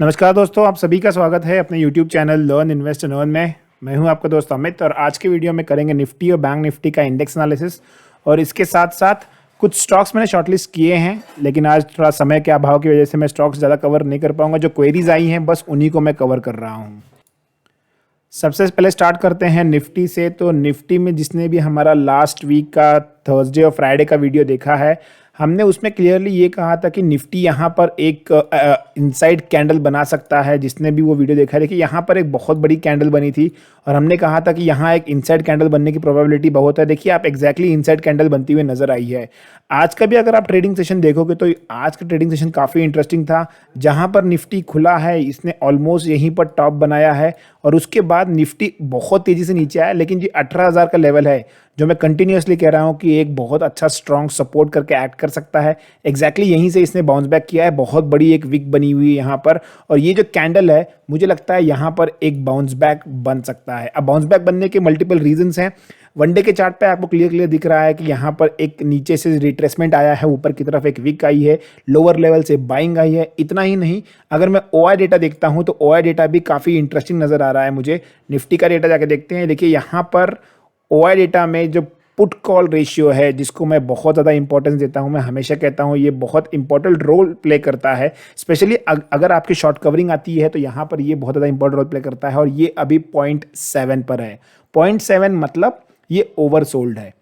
नमस्कार दोस्तों, आप सभी का स्वागत है अपने YouTube channel learn invest and earn में। मैं हूं आपका दोस्त अमित और आज के वीडियो में करेंगे निफ्टी और बैंक निफ्टी का इंडेक्स एनालिसिस और इसके साथ साथ कुछ स्टॉक्स मैंने शॉर्टलिस्ट किए हैं, लेकिन आज थोड़ा समय के अभाव की वजह से मैं स्टॉक्स ज़्यादा कवर नहीं कर पाऊंगा। जो क्वेरीज आई हैं बस उन्हीं को मैं कवर कर रहा हूँ। सबसे पहले स्टार्ट करते हैं निफ्टी से। तो निफ्टी में जिसने भी हमारा लास्ट वीक का थर्सडे और फ्राइडे का वीडियो देखा है, हमने उसमें क्लियरली ये कहा था कि निफ्टी यहाँ पर एक इनसाइड कैंडल बना सकता है। जिसने भी वो वीडियो देखा है, देखिए यहाँ पर एक बहुत बड़ी कैंडल बनी थी और हमने कहा था कि यहाँ एक इनसाइड कैंडल बनने की प्रोबेबिलिटी बहुत है। देखिए आप एग्जैक्टली इनसाइड कैंडल बनती हुई नजर आई है। आज का भी अगर आप ट्रेडिंग सेशन देखोगे तो आज का ट्रेडिंग सेशन काफ़ी इंटरेस्टिंग था। जहाँ पर निफ्टी खुला है, इसने ऑलमोस्ट यहीं पर टॉप बनाया है और उसके बाद निफ्टी बहुत तेज़ी से नीचे आया, लेकिन ये 18,000 का लेवल है जो मैं कंटिन्यूसली कह रहा हूँ कि एक बहुत अच्छा स्ट्रॉन्ग सपोर्ट करके एक्ट कर सकता है। एग्जैक्टली यहीं से इसने बाउंस बैक किया है। बहुत बड़ी एक विक बनी हुई है यहाँ पर और ये जो कैंडल है मुझे लगता है यहाँ पर एक बाउंस बैक बन सकता है। अब बाउंस बैक बनने के मल्टीपल रीजंस हैं। वनडे के चार्ट पे आपको क्लियर दिख रहा है कि यहाँ पर एक नीचे से रिट्रेसमेंट आया है, ऊपर की तरफ एक विक आई है, लोअर लेवल से बाइंग आई है। इतना ही नहीं, अगर मैं ओआई डेटा देखता हूँ तो ओआई डेटा भी काफ़ी इंटरेस्टिंग नज़र आ रहा है मुझे। निफ्टी का डेटा जाके देखते हैं। देखिए यहाँ पर ओआई डेटा में जो पुट कॉल रेशियो है, जिसको मैं बहुत ज़्यादा इंपॉर्टेंस देता हूं, मैं हमेशा कहता हूं ये बहुत इंपॉर्टेंट रोल प्ले करता है। स्पेशली अगर आपकी शॉर्ट कवरिंग आती है तो यहाँ पर ये बहुत ज़्यादा इंपॉर्टेंट रोल प्ले करता है और ये अभी 0.7 पर है। 0.7 मतलब ये ओवरसोल्ड है।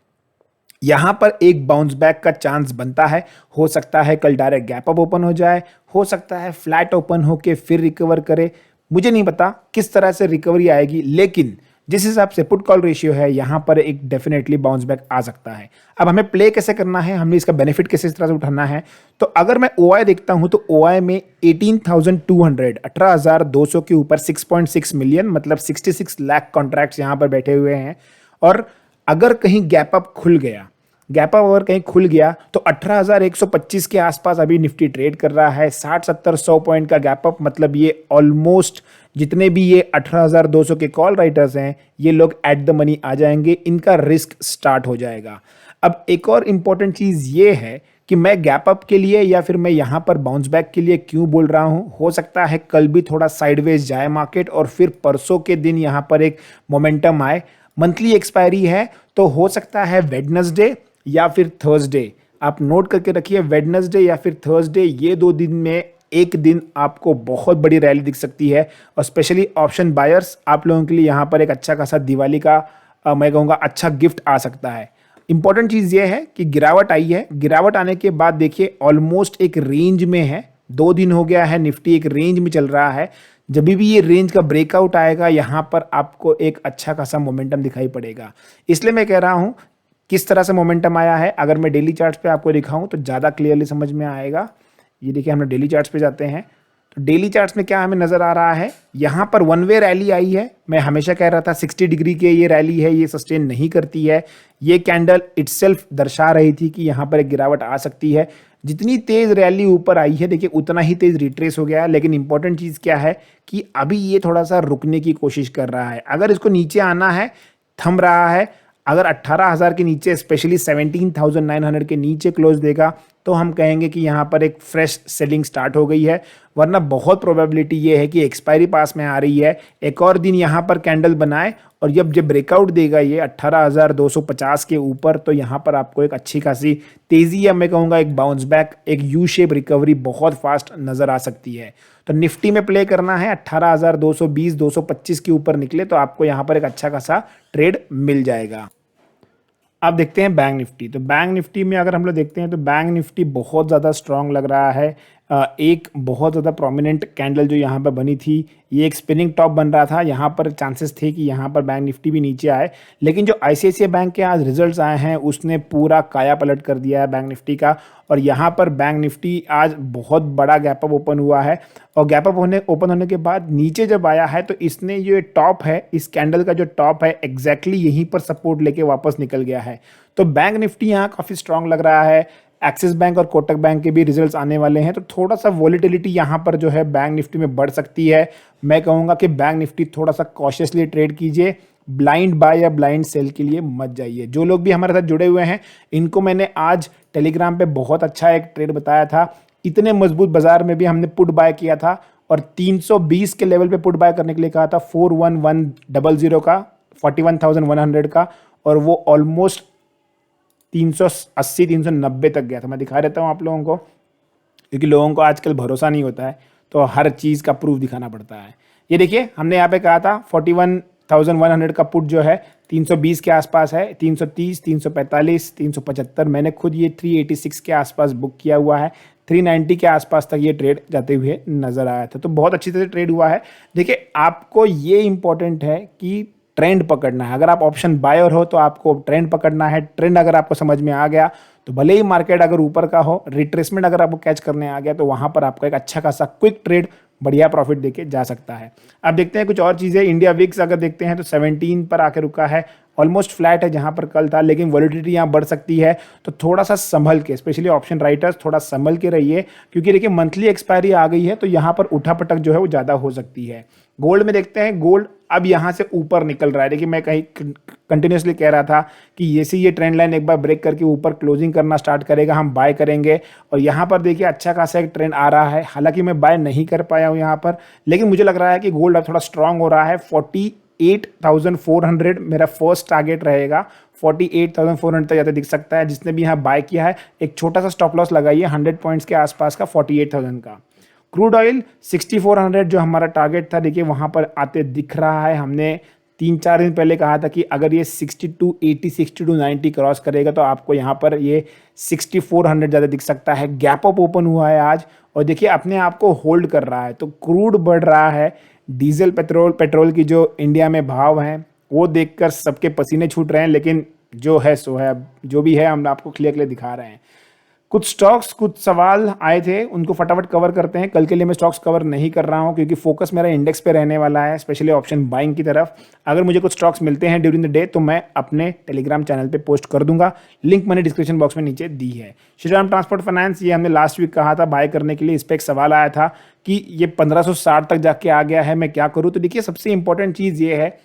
यहाँ पर एक बाउंस बैक का चांस बनता है। हो सकता है कल डायरेक्ट गैप अप ओपन हो जाए, हो सकता है फ्लैट ओपन होके फिर रिकवर करे। मुझे नहीं पता किस तरह से रिकवरी आएगी, लेकिन जिस हिसाब से पुट कॉल रेशियो है यहाँ पर एक डेफिनेटली बाउंस बैक आ सकता है। अब हमें प्ले कैसे करना है, हमें इसका बेनिफिट कैसे इस तरह से उठाना है, तो अगर मैं ओआई देखता हूं तो ओआई में 18,200 18,200 के ऊपर 6.6 मिलियन मतलब 66 लाख कॉन्ट्रैक्ट्स यहाँ पर बैठे हुए हैं। और अगर कहीं गैप अप खुल गया, गैप अप अगर कहीं खुल गया तो 18,125 के आसपास अभी निफ्टी ट्रेड कर रहा है। 60-70-100 पॉइंट का गैप अप मतलब ये ऑलमोस्ट जितने भी ये 18,200 के कॉल राइटर्स हैं ये लोग एट द मनी आ जाएंगे, इनका रिस्क स्टार्ट हो जाएगा। अब एक और इंपॉर्टेंट चीज़ ये है कि मैं गैप अप के लिए या फिर मैं यहाँ पर बाउंस बैक के लिए क्यों बोल रहा हूँ। हो सकता है कल भी थोड़ा साइडवेज जाए मार्केट और फिर परसों के दिन यहाँ पर एक मोमेंटम आए। मंथली एक्सपायरी है तो हो सकता है वेडनेसडे या फिर थर्सडे। आप नोट करके रखिए, वेडनेसडे या फिर थर्सडे, ये दो दिन में एक दिन आपको बहुत बड़ी रैली दिख सकती है। और स्पेशली ऑप्शन बायर्स, आप लोगों के लिए यहाँ पर एक अच्छा खासा दिवाली का मैं कहूँगा अच्छा गिफ्ट आ सकता है। इंपॉर्टेंट चीज़ ये है कि गिरावट आई है। गिरावट आने के बाद देखिए ऑलमोस्ट एक रेंज में है। 2 दिन हो गया है निफ्टी एक रेंज में चल रहा है। जब भी ये रेंज का ब्रेकआउट आएगा यहाँ पर आपको एक अच्छा खासा मोमेंटम दिखाई पड़ेगा। इसलिए मैं कह रहा हूँ किस तरह से मोमेंटम आया है, अगर मैं डेली चार्ट्स पे आपको दिखाऊं तो ज़्यादा क्लियरली समझ में आएगा। ये देखिए हम डेली चार्ट्स पे जाते हैं तो डेली चार्ट्स में क्या हमें नज़र आ रहा है, यहाँ पर वन वे रैली आई है। मैं हमेशा कह रहा था 60 डिग्री के ये रैली है, ये सस्टेन नहीं करती है। ये कैंडल इटसेल्फ दर्शा रही थी कि यहाँ पर एक गिरावट आ सकती है। जितनी तेज़ रैली ऊपर आई है देखिए उतना ही तेज़ रिट्रेस हो गया है। लेकिन इंपॉर्टेंट चीज़ क्या है कि अभी ये थोड़ा सा रुकने की कोशिश कर रहा है। अगर इसको नीचे आना है, थम रहा है, अगर 18,000 के नीचे स्पेशली 17,900 के नीचे क्लोज देगा तो हम कहेंगे कि यहाँ पर एक फ्रेश सेलिंग स्टार्ट हो गई है। वरना बहुत प्रोबेबिलिटी ये है कि एक्सपायरी पास में आ रही है, एक और दिन यहाँ पर कैंडल बनाए और जब ब्रेकआउट देगा ये 18,250 के ऊपर तो यहाँ पर आपको एक अच्छी खासी तेज़ी या मैं कहूँगा एक बाउंस बैक, एक यू शेप रिकवरी बहुत फास्ट नज़र आ सकती है। तो निफ्टी में प्ले करना है 18,220-225 के ऊपर निकले तो आपको यहाँ पर एक अच्छा खासा ट्रेड मिल जाएगा। अब देखते हैं बैंक निफ्टी। तो बैंक निफ्टी में अगर हम लोग देखते हैं तो बैंक निफ्टी बहुत ज़्यादा स्ट्रांग लग रहा है। एक बहुत ज़्यादा प्रोमिनेंट कैंडल जो यहाँ पर बनी थी, ये एक स्पिनिंग टॉप बन रहा था। यहाँ पर चांसेस थे कि यहाँ पर बैंक निफ्टी भी नीचे आए, लेकिन जो आईसीआईसीआई बैंक के आज रिजल्ट्स आए हैं उसने पूरा काया पलट कर दिया है बैंक निफ्टी का। और यहाँ पर बैंक निफ्टी आज बहुत बड़ा गैप अप ओपन हुआ है और गैप अप ओपन होने के बाद नीचे जब आया है तो इसने जो टॉप है, इस कैंडल का जो टॉप है एग्जैक्टली यहीं पर सपोर्ट लेके वापस निकल गया है। तो बैंक निफ्टी यहाँ काफ़ी स्ट्रांग लग रहा है। एक्सिस बैंक और कोटक बैंक के भी रिजल्ट्स आने वाले हैं तो थोड़ा सा वॉलीटिलिटी यहाँ पर जो है बैंक निफ्टी में बढ़ सकती है। मैं कहूँगा कि बैंक निफ्टी थोड़ा सा कॉशियसली ट्रेड कीजिए, ब्लाइंड बाय या ब्लाइंड सेल के लिए मत जाइए। जो लोग भी हमारे साथ जुड़े हुए हैं इनको मैंने आज टेलीग्राम पे बहुत अच्छा एक ट्रेड बताया था। इतने मजबूत बाजार में भी हमने पुट बाय किया था और 320 के लेवल पे पुट बाय करने के लिए कहा था 41100 का, 41,100 का, और वो ऑलमोस्ट 380 390 तक गया था। मैं दिखा देता हूँ आप लोगों को, क्योंकि लोगों को आजकल भरोसा नहीं होता है तो हर चीज़ का प्रूफ दिखाना पड़ता है। ये देखिए, हमने यहाँ पे कहा था 41,100 का पुट जो है 320 के आसपास है, 330, 345, 375, मैंने खुद ये 386 के आसपास बुक किया हुआ है। 390 के आसपास तक ये ट्रेड जाते हुए नज़र आया था, तो बहुत अच्छी तरह से ट्रेड हुआ है। देखिए, आपको ये इंपॉर्टेंट है कि ट्रेंड पकड़ना है। अगर आप ऑप्शन बायर हो तो आपको ट्रेंड पकड़ना है। ट्रेंड अगर आपको समझ में आ गया तो भले ही मार्केट अगर ऊपर का हो, रिट्रेसमेंट अगर आपको कैच करने आ गया तो वहां पर आपको एक अच्छा खासा क्विक ट्रेड, बढ़िया प्रॉफिट देके जा सकता है। अब देखते हैं कुछ और चीज़ें। इंडिया विक्स अगर देखते हैं तो 17 पर आके रुका है, ऑलमोस्ट फ्लैट है जहां पर कल था, लेकिन वॉलिटिलिटी यहाँ बढ़ सकती है, तो थोड़ा सा संभल के, स्पेशली ऑप्शन राइटर्स थोड़ा संभल के रहिए, क्योंकि देखिए मंथली एक्सपायरी आ गई है तो यहाँ पर उठापटक जो है वो ज़्यादा हो सकती है। गोल्ड में देखते हैं, गोल्ड अब यहाँ से ऊपर निकल रहा है। देखिए, मैं कहीं कंटिन्यूसली कह रहा था कि ये ट्रेंड लाइन एक बार ब्रेक करके ऊपर क्लोजिंग करना स्टार्ट करेगा, हम बाय करेंगे। और यहाँ पर देखिए अच्छा खासा एक ट्रेंड आ रहा है, हालांकि मैं बाय नहीं कर पाया हूँ यहाँ पर, लेकिन मुझे लग रहा है कि गोल्ड अब थोड़ा स्ट्रांग हो रहा है। 48,400 मेरा फर्स्ट टारगेट रहेगा, 48,400 तक जाते दिख सकता है। जिसने भी यहाँ बाय किया है, एक छोटा सा स्टॉप लॉस लगाइए 100 पॉइंट्स के आसपास का, 48,000 का। क्रूड ऑयल 6400 जो हमारा टारगेट था, देखिए वहां पर आते दिख रहा है। हमने 3-4 दिन पहले कहा था कि अगर ये 6280 6290 क्रॉस करेगा तो आपको यहाँ पर ये 6400 ज़्यादा दिख सकता है। गैप अप ओपन हुआ है आज, और देखिए अपने आप को होल्ड कर रहा है। तो क्रूड बढ़ रहा है, डीजल पेट्रोल की जो इंडिया में भाव हैं वो देखकर सबके पसीने छूट रहे हैं, लेकिन जो है सो है, जो भी है हम आपको क्लियर दिखा रहे हैं। कुछ स्टॉक्स, कुछ सवाल आए थे, उनको फटाफट कवर करते हैं। कल के लिए मैं स्टॉक्स कवर नहीं कर रहा हूं क्योंकि फोकस मेरा इंडेक्स पे रहने वाला है, स्पेशली ऑप्शन बाइंग की तरफ। अगर मुझे कुछ स्टॉक्स मिलते हैं ड्यूरिंग द डे तो मैं अपने टेलीग्राम चैनल पे पोस्ट कर दूंगा, लिंक मैंने डिस्क्रिप्शन बॉक्स में नीचे दी है। श्रीराम ट्रांसपोर्ट फाइनेंस, ये हमने लास्ट वीक कहा था बाय करने के लिए, इस पर एक सवाल आया था कि ये 1560 तक जाके आ गया है, मैं क्या करूँ। तो देखिए, सबसे इंपॉर्टेंट चीज़ ये है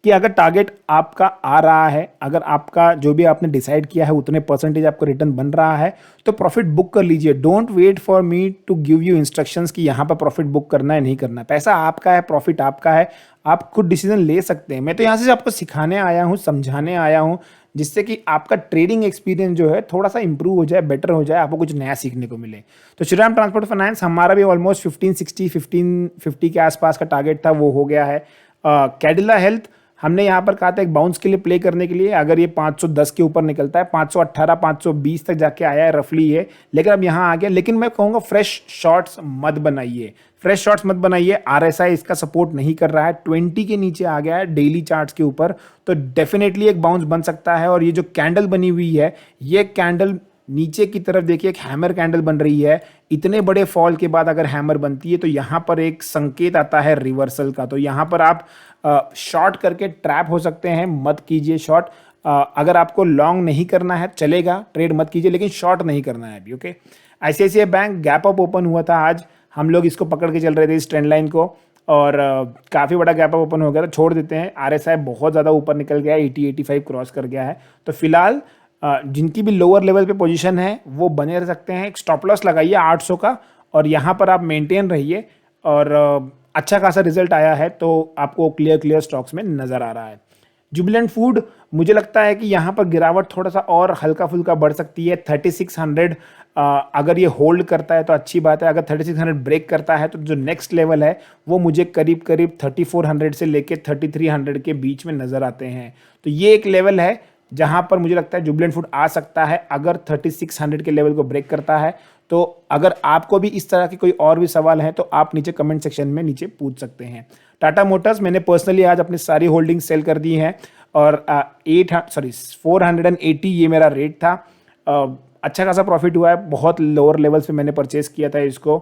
कि अगर टारगेट आपका आ रहा है, अगर आपका जो भी आपने डिसाइड किया है उतने परसेंटेज आपको रिटर्न बन रहा है, तो प्रॉफिट बुक कर लीजिए। Don't wait for me to give you instructions कि यहाँ पर प्रॉफिट बुक करना है नहीं करना है। पैसा आपका है, प्रॉफिट आपका है, आप खुद डिसीजन ले सकते हैं। मैं तो यहाँ से आपको सिखाने आया हूँ, समझाने आया हूँ, जिससे कि आपका ट्रेडिंग एक्सपीरियंस जो है थोड़ा सा इंप्रूव हो जाए, बेटर हो जाए, आपको कुछ नया सीखने को मिले। तो श्रीराम ट्रांसपोर्ट फाइनेंस हमारा भी ऑलमोस्ट 1560 1550 के आसपास का टारगेट था, वो हो गया है। कैडिला हेल्थ हमने यहाँ पर कहा था एक बाउंस के लिए प्ले करने के लिए, अगर ये 510 के ऊपर निकलता है, 518 520 तक जाके आया है रफली ये, लेकिन अब यहाँ आ गया। लेकिन मैं कहूँगा फ्रेश शॉर्ट्स मत बनाइए, फ्रेश शॉर्ट्स मत बनाइए। आरएसआई इसका सपोर्ट नहीं कर रहा है, 20 के नीचे आ गया है डेली चार्ट्स के ऊपर, तो डेफिनेटली एक बाउंस बन सकता है। और ये जो कैंडल बनी हुई है, ये कैंडल नीचे की तरफ देखिए एक हैमर कैंडल बन रही है। इतने बड़े फॉल के बाद अगर हैमर बनती है तो यहाँ पर एक संकेत आता है रिवर्सल का, तो यहाँ पर आप शॉर्ट करके ट्रैप हो सकते हैं, मत कीजिए शॉर्ट। अगर आपको लॉन्ग नहीं करना है चलेगा, ट्रेड मत कीजिए, लेकिन शॉर्ट नहीं करना है अभी, okay. ICICI bank gap up open हुआ था आज, हम लोग इसको पकड़ के चल रहे थे इस ट्रेंड लाइन को, और काफ़ी बड़ा गैप अप ओपन हो गया था, छोड़ देते हैं। आरएसआई बहुत ज़्यादा ऊपर निकल गया है, 80-85 क्रॉस कर गया है। तो फिलहाल जिनकी भी लोअर लेवल पे पोजीशन है वो बने रह सकते हैं। एक स्टॉप लॉस लगाइए 800 का, और यहाँ पर आप मेंटेन रहिए, और अच्छा खासा रिजल्ट आया है तो आपको क्लियर स्टॉक्स में नज़र आ रहा है। जुबिलेंट फूड, मुझे लगता है कि यहाँ पर गिरावट थोड़ा सा और हल्का फुल्का बढ़ सकती है। 3600 अगर ये होल्ड करता है तो अच्छी बात है, अगर 3600 ब्रेक करता है तो जो नेक्स्ट लेवल है वो मुझे करीब 3400 से लेके 3300 के बीच में नज़र आते हैं। तो ये एक लेवल है जहां पर मुझे लगता है जुबिलेंट फूड आ सकता है अगर 3600 के लेवल को ब्रेक करता है। तो अगर आपको भी इस तरह के कोई और भी सवाल हैं तो आप नीचे कमेंट सेक्शन में नीचे पूछ सकते हैं। टाटा मोटर्स, मैंने पर्सनली आज अपनी सारी होल्डिंग सेल कर दी हैं, और 480 ये मेरा रेट था। अच्छा खासा प्रॉफिट हुआ है, बहुत लोअर लेवल से मैंने परचेस किया था इसको।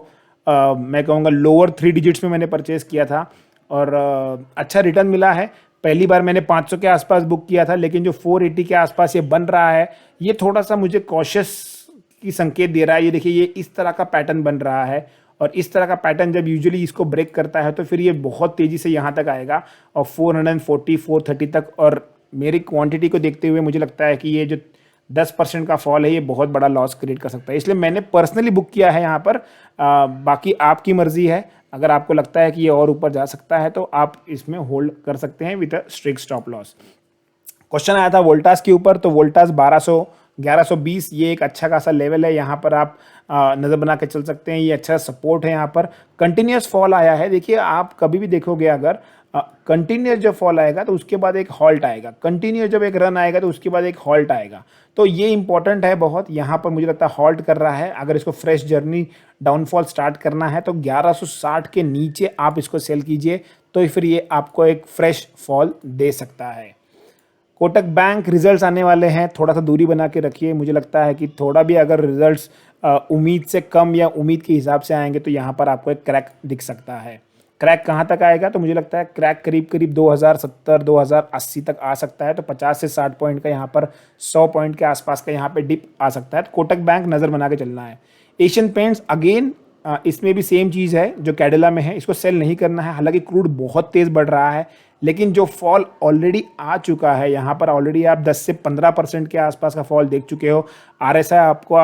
मैं कहूँगा लोअर 3 डिजिट्स में मैंने परचेस किया था, और अच्छा रिटर्न मिला है। पहली बार मैंने 500 के आसपास बुक किया था, लेकिन जो 480 के आसपास ये बन रहा है, ये थोड़ा सा मुझे कॉशियस की संकेत दे रहा है। ये देखिए, ये इस तरह का पैटर्न बन रहा है, और इस तरह का पैटर्न जब यूजुअली इसको ब्रेक करता है तो फिर ये बहुत तेज़ी से यहाँ तक आएगा, और 440 430 तक। और मेरी क्वांटिटी को देखते हुए मुझे लगता है कि ये जो 10% का फॉल है, ये बहुत बड़ा लॉस क्रिएट कर सकता है, इसलिए मैंने पर्सनली बुक किया है यहाँ पर। बाकी आपकी मर्जी है, अगर आपको लगता है कि ये और ऊपर जा सकता है तो आप इसमें होल्ड कर सकते हैं with a strict stop loss. Question आया था वोल्टास के ऊपर, तो वोल्टास 1120 ये एक अच्छा खासा लेवल है, यहाँ पर आप नज़र बना के चल सकते हैं, ये अच्छा सपोर्ट है। यहाँ पर कंटिन्यूस फॉल आया है, देखिए आप कभी भी देखोगे अगर कंटिन्यूस जब फॉल आएगा तो उसके बाद एक हॉल्ट आएगा, कंटिन्यूस जब एक रन आएगा तो उसके बाद एक हॉल्ट आएगा, तो ये इंपॉर्टेंट है बहुत। यहाँ पर मुझे लगता है हॉल्ट कर रहा है, अगर इसको फ्रेश जर्नी डाउनफॉल स्टार्ट करना है तो 1160 के नीचे आप इसको सेल कीजिए, तो फिर ये आपको एक फ्रेश फॉल दे सकता है। कोटक बैंक रिजल्ट्स आने वाले हैं, थोड़ा सा दूरी बना के रखिए, मुझे लगता है कि थोड़ा भी अगर रिजल्ट्स उम्मीद से कम या उम्मीद के हिसाब से आएंगे तो यहाँ पर आपको एक क्रैक दिख सकता है। क्रैक कहाँ तक आएगा, तो मुझे लगता है क्रैक करीब करीब 2070 2080 तक आ सकता है, तो 50 से 60 पॉइंट का यहाँ पर 100 पॉइंट के आसपास का यहाँ पे डिप आ सकता है, तो कोटक बैंक नज़र बना के चलना है। एशियन पेंट्स अगेन इसमें भी सेम चीज़ है जो कैडिला में है, इसको सेल नहीं करना है, हालांकि क्रूड बहुत तेज़ बढ़ रहा है, लेकिन जो फॉल ऑलरेडी आ चुका है यहाँ पर, ऑलरेडी आप 10 से 15% के आसपास का फॉल देख चुके हो। आरएसआई आपको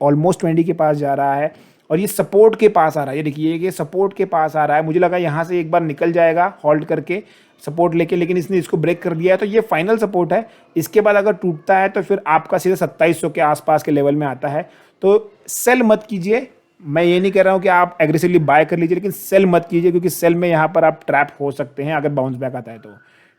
ऑलमोस्ट 20 के पास जा रहा है और ये सपोर्ट के पास आ रहा है, ये देखिए ये सपोर्ट के पास आ रहा है, मुझे लगा यहाँ से एक बार निकल जाएगा होल्ड करके सपोर्ट लेके, लेकिन इसने इसको ब्रेक कर दिया है, तो ये फाइनल सपोर्ट है। इसके बाद अगर टूटता है तो फिर आपका सीधे 2700 के आसपास के लेवल में आता है, तो सेल मत कीजिए। मैं ये नहीं कह रहा हूँ कि आप एग्रेसिवली बाय कर लीजिए, लेकिन सेल मत कीजिए, क्योंकि सेल में यहाँ पर आप ट्रैप हो सकते हैं अगर बाउंस बैक आता है तो।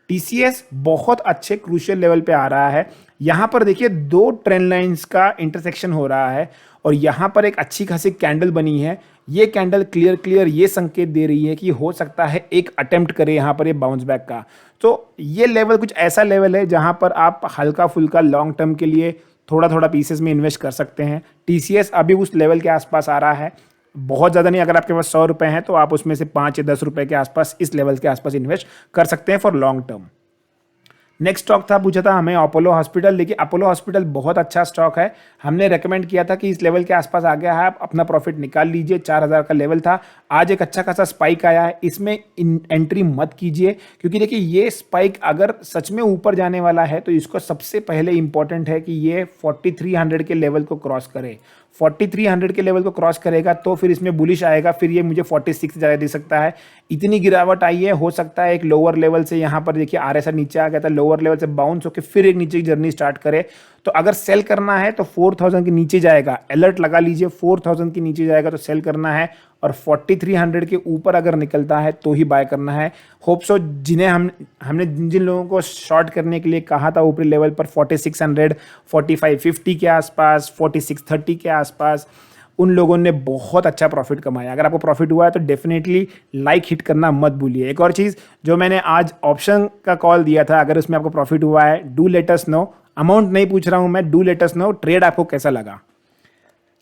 टीसीएस बहुत अच्छे क्रूशियल लेवल पे आ रहा है, यहाँ पर देखिए दो ट्रेंड लाइंस का इंटरसेक्शन हो रहा है और यहाँ पर एक अच्छी खासी कैंडल बनी है, ये कैंडल क्लियर ये संकेत दे रही है कि हो सकता है एक अटेम्प्ट करे यहाँ पर ये बाउंस बैक का। तो ये लेवल कुछ ऐसा लेवल है जहाँ पर आप हल्का फुल्का लॉन्ग टर्म के लिए थोड़ा पीसेस में इन्वेस्ट कर सकते हैं। टीसीएस अभी उस लेवल के आसपास आ रहा है, बहुत ज़्यादा नहीं, अगर आपके पास 100 रुपये हैं तो आप उसमें से 5 या 10 रुपये के आसपास इस लेवल के आसपास इन्वेस्ट कर सकते हैं for long term. Next stock था, पूछा था हमें अपोलो हॉस्पिटल। देखिए अपोलो हॉस्पिटल बहुत अच्छा स्टॉक है, हमने रेकमेंड किया था कि इस लेवल के आसपास आ गया है, आप अपना प्रॉफिट निकाल लीजिए, 4000 का लेवल था, आज एक अच्छा खासा स्पाइक आया है, इसमें एंट्री मत कीजिए, क्योंकि देखिए ये स्पाइक अगर सच में ऊपर जाने वाला है तो इसको सबसे पहले इंपॉर्टेंट है कि ये 4300 के लेवल को क्रॉस करे। 4300 के लेवल को क्रॉस करेगा तो फिर इसमें बुलिश आएगा, फिर ये मुझे 46 ज़्यादा दे सकता है। इतनी गिरावट आई है, हो सकता है एक लोअर लेवल से, यहाँ पर देखिए आरएसआई नीचे आ गया था, लोअर लेवल से बाउंस होकर फिर एक नीचे की जर्नी स्टार्ट करे, तो अगर सेल करना है तो 4000 के नीचे जाएगा, अलर्ट लगा लीजिए, 4000 के नीचे जाएगा तो सेल करना है, और 4300 के ऊपर अगर निकलता है तो ही बाय करना है। होप सो जिन्हें हमने जिन लोगों को शॉर्ट करने के लिए कहा था ऊपरी लेवल पर 4600 4550 के आसपास 4630 के आसपास, उन लोगों ने बहुत अच्छा प्रॉफिट कमाया। अगर आपको प्रॉफिट हुआ है तो डेफिनेटली लाइक हिट करना मत भूलिए। एक और चीज़ जो मैंने आज ऑप्शन का कॉल दिया था, अगर उसमें आपको प्रॉफिट हुआ है do let us know, amount नहीं पूछ रहा हूं मैं, do let us know trade आपको कैसा लगा।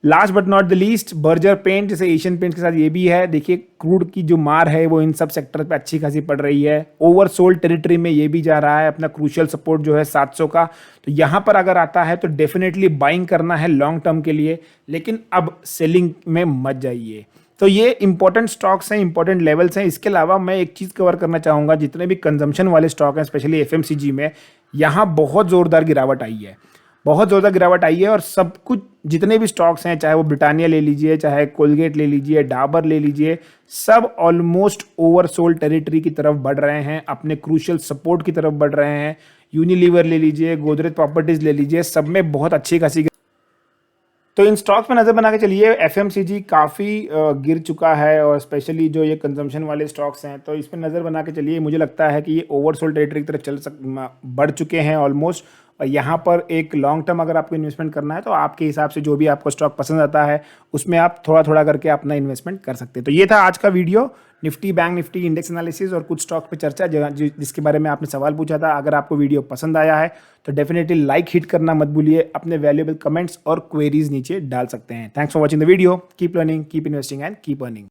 Last but not the least, Berger paint, जैसे एशियन पेंट के साथ ये भी है। देखिए क्रूड की जो मार है वो इन सब सेक्टर पे अच्छी खासी पड़ रही है, ओवरसोल्ड टेरिटरी में ये भी जा रहा है, अपना क्रूशियल सपोर्ट जो है 700 का, तो यहाँ पर अगर आता है तो डेफिनेटली बाइंग करना है लॉन्ग टर्म के लिए, लेकिन अब सेलिंग में मत जाइए। तो ये इंपॉर्टेंट स्टॉक्स हैं, इंपॉर्टेंट लेवल्स हैं। इसके अलावा मैं एक चीज़ कवर करना चाहूँगा, जितने भी कंजम्पशन वाले स्टॉक हैं स्पेशली एफएमसीजी में, यहाँ बहुत ज़ोरदार गिरावट आई है, बहुत ज़्यादा गिरावट आई है, और सब कुछ जितने भी स्टॉक्स हैं, चाहे वो ब्रिटानिया ले लीजिए, चाहे कोलगेट ले लीजिए, डाबर ले लीजिए, सब ऑलमोस्ट ओवरसोल्ड टेरिटरी की तरफ बढ़ रहे हैं, अपने क्रूशियल सपोर्ट की तरफ बढ़ रहे हैं। यूनिलीवर ले लीजिए, गोदरेज प्रॉपर्टीज ले लीजिए, सब में बहुत अच्छी खासी। तो इन स्टॉक्स में नज़र बना के चलिए, एफएमसीजी काफ़ी गिर चुका है, और स्पेशली जो ये कंजम्पशन वाले स्टॉक्स हैं, तो इस पर नज़र बना के चलिए। मुझे लगता है कि ये ओवरसोल्ड टेरिटरी की तरफ बढ़ चुके हैं ऑलमोस्ट, और यहाँ पर एक लॉन्ग टर्म अगर आपको इन्वेस्टमेंट करना है तो आपके हिसाब से जो भी आपको स्टॉक पसंद आता है उसमें आप थोड़ा थोड़ा करके अपना इन्वेस्टमेंट कर सकते हैं। तो ये था आज का video, Nifty bank Nifty index analysis और कुछ स्टॉक पे चर्चा, जिसके बारे में आपने सवाल पूछा था। अगर आपको वीडियो पसंद आया है तो डेफिनेटली लाइक हिट करना मत भूलिए, अपने वैल्यूएबल कमेंट्स और क्वेरीज नीचे डाल सकते हैं। Thanks for watching the video, keep learning, keep investing and keep earning.